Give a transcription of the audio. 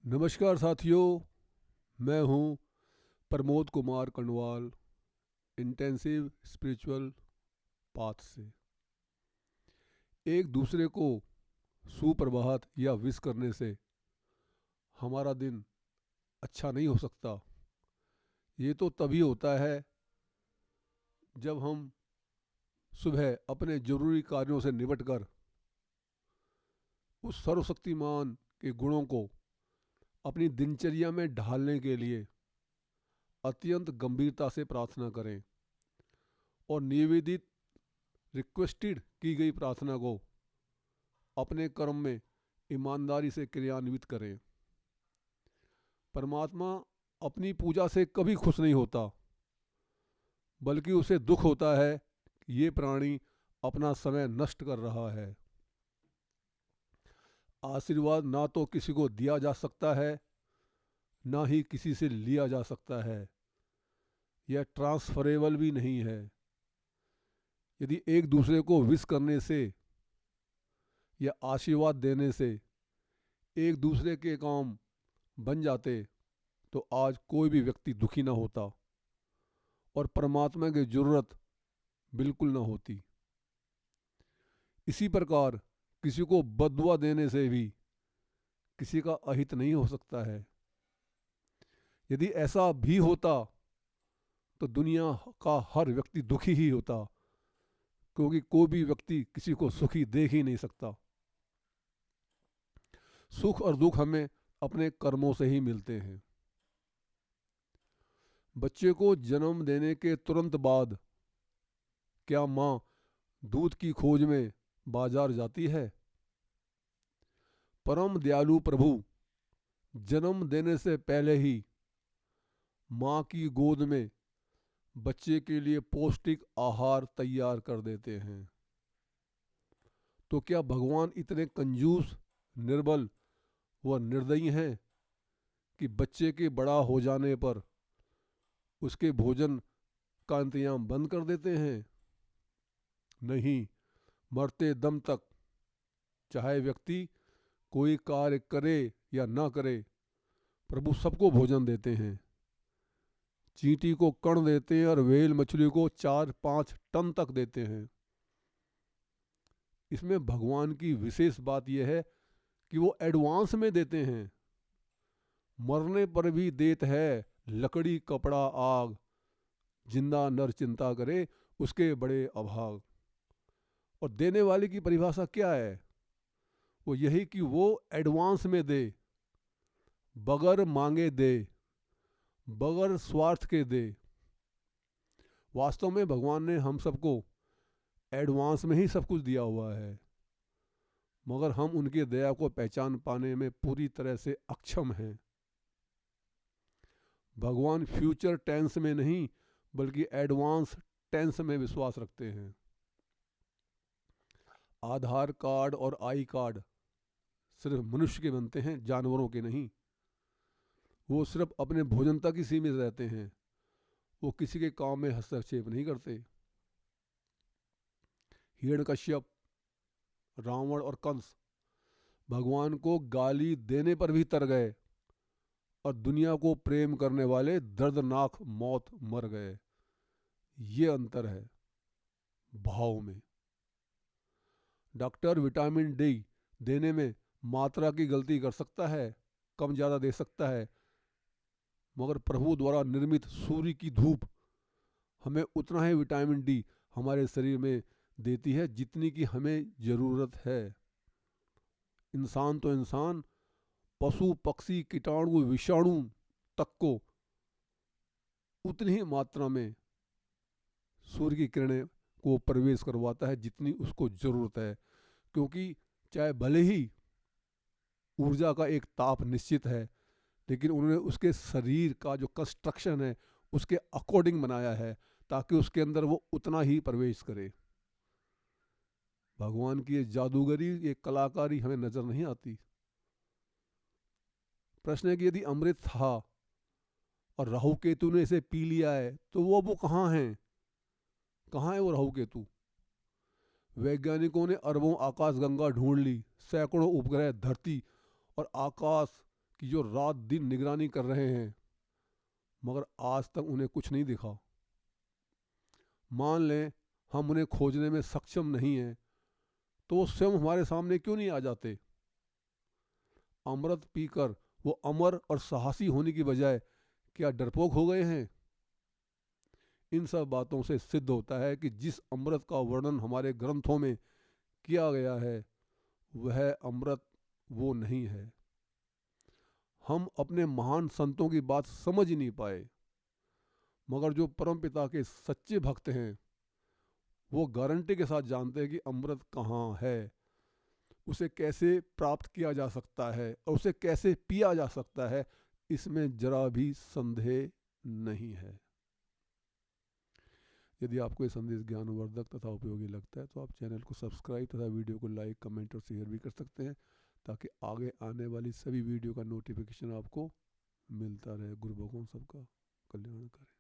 नमस्कार साथियों, मैं हूं Pramod Kumar Kandwal, intensive spiritual path से। एक दूसरे को सुप्रभात या विश करने से हमारा दिन अच्छा नहीं हो सकता। ये तो तभी होता है जब हम सुबह अपने जरूरी कार्यों से निपटकर उस सर्वशक्तिमान के गुणों को अपनी दिनचर्या में ढालने के लिए अत्यंत गंभीरता से प्रार्थना करें और निवेदित रिक्वेस्टेड की गई प्रार्थना को अपने कर्म में ईमानदारी से क्रियान्वित करें। परमात्मा अपनी पूजा से कभी खुश नहीं होता, बल्कि उसे दुख होता है कि ये प्राणी अपना समय नष्ट कर रहा है। आशीर्वाद ना तो किसी को दिया जा सकता है, ना ही किसी से लिया जा सकता है। यह ट्रांसफरेबल भी नहीं है। यदि एक दूसरे को विश करने से या आशीर्वाद देने से एक दूसरे के काम बन जाते तो आज कोई भी व्यक्ति दुखी ना होता और परमात्मा की जरूरत बिल्कुल ना होती। इसी प्रकार किसी को बद्दुआ देने से भी किसी का अहित नहीं हो सकता है। यदि ऐसा भी होता तो दुनिया का हर व्यक्ति दुखी ही होता, क्योंकि कोई भी व्यक्ति किसी को सुखी देख ही नहीं सकता। सुख और दुख हमें अपने कर्मों से ही मिलते हैं। बच्चे को जन्म देने के तुरंत बाद क्या माँ दूध की खोज में बाजार जाती है? परम दयालु प्रभु जन्म देने से पहले ही माँ की गोद में बच्चे के लिए पौष्टिक आहार तैयार कर देते हैं। तो क्या भगवान इतने कंजूस, निर्बल व निर्दयी हैं कि बच्चे के बड़ा हो जाने पर उसके भोजन का इंतजाम बंद कर देते हैं? नहीं, मरते दम तक चाहे व्यक्ति कोई कार्य करे या ना करे, प्रभु सबको भोजन देते हैं। चींटी को कण देते हैं और व्हेल मछली को 4-5 टन तक देते हैं। इसमें भगवान की विशेष बात यह है कि वो एडवांस में देते हैं। मरने पर भी देत है लकड़ी कपड़ा आग, जिंदा नर चिंता करे उसके बड़े अभाग। और देने वाले की परिभाषा क्या है? वो यही कि वो एडवांस में दे, बगैर मांगे दे, बगैर स्वार्थ के दे। वास्तव में भगवान ने हम सबको एडवांस में ही सब कुछ दिया हुआ है, मगर हम उनकी दया को पहचान पाने में पूरी तरह से अक्षम हैं। भगवान फ्यूचर टेंस में नहीं बल्कि एडवांस टेंस में विश्वास रखते हैं। आधार कार्ड और आई कार्ड सिर्फ मनुष्य के बनते हैं, जानवरों के नहीं। वो सिर्फ अपने भोजन तक ही सीमित रहते हैं, वो किसी के काम में हस्तक्षेप नहीं करते। हिरण्यकश्यप, रावण और कंस भगवान को गाली देने पर भी तर गए और दुनिया को प्रेम करने वाले दर्दनाक मौत मर गए। ये अंतर है भाव में। डॉक्टर विटामिन डी देने में मात्रा की गलती कर सकता है, कम ज़्यादा दे सकता है, मगर प्रभु द्वारा निर्मित सूर्य की धूप हमें उतना ही विटामिन डी हमारे शरीर में देती है जितनी की हमें ज़रूरत है। इंसान तो इंसान, पशु पक्षी कीटाणु विषाणु तक को उतनी ही मात्रा में सूर्य की किरणें को प्रवेश करवाता है जितनी उसको ज़रूरत है। क्योंकि चाहे भले ही ऊर्जा का एक ताप निश्चित है, लेकिन उन्होंने उसके शरीर का जो कंस्ट्रक्शन है उसके अकॉर्डिंग बनाया है ताकि उसके अंदर वो उतना ही प्रवेश करे। भगवान की ये जादूगरी, ये कलाकारी हमें नजर नहीं आती। प्रश्न है कि यदि अमृत था और राहु केतु ने इसे पी लिया है तो वो कहाँ हैं? कहाँ है वो राहु केतु? वैज्ञानिकों ने अरबों आकाशगंगा ढूंढ ली, सैकड़ों उपग्रह धरती और आकाश कि जो रात दिन निगरानी कर रहे हैं मगर आज तक उन्हें कुछ नहीं दिखा। मान लें हम उन्हें खोजने में सक्षम नहीं हैं तो वो स्वयं हमारे सामने क्यों नहीं आ जाते? अमृत पीकर वो अमर और साहसी होने की बजाय क्या डरपोक हो गए हैं? इन सब बातों से सिद्ध होता है कि जिस अमृत का वर्णन हमारे ग्रंथों में किया गया है वह अमृत वो नहीं है। हम अपने महान संतों की बात समझ ही नहीं पाए, मगर जो परमपिता के सच्चे भक्त हैं वो गारंटी के साथ जानते हैं कि अमृत कहाँ है, उसे कैसे प्राप्त किया जा सकता है और उसे कैसे पिया जा सकता है, इसमें जरा भी संदेह नहीं है। यदि आपको ये संदेश ज्ञानवर्धक तथा उपयोगी लगता है तो आप चैनल को सब्सक्राइब तथा वीडियो को लाइक, कमेंट और शेयर भी कर सकते हैं ताकि आगे आने वाली सभी वीडियो का नोटिफिकेशन आपको मिलता रहे। गुरु भगवान सबका कल्याण करे।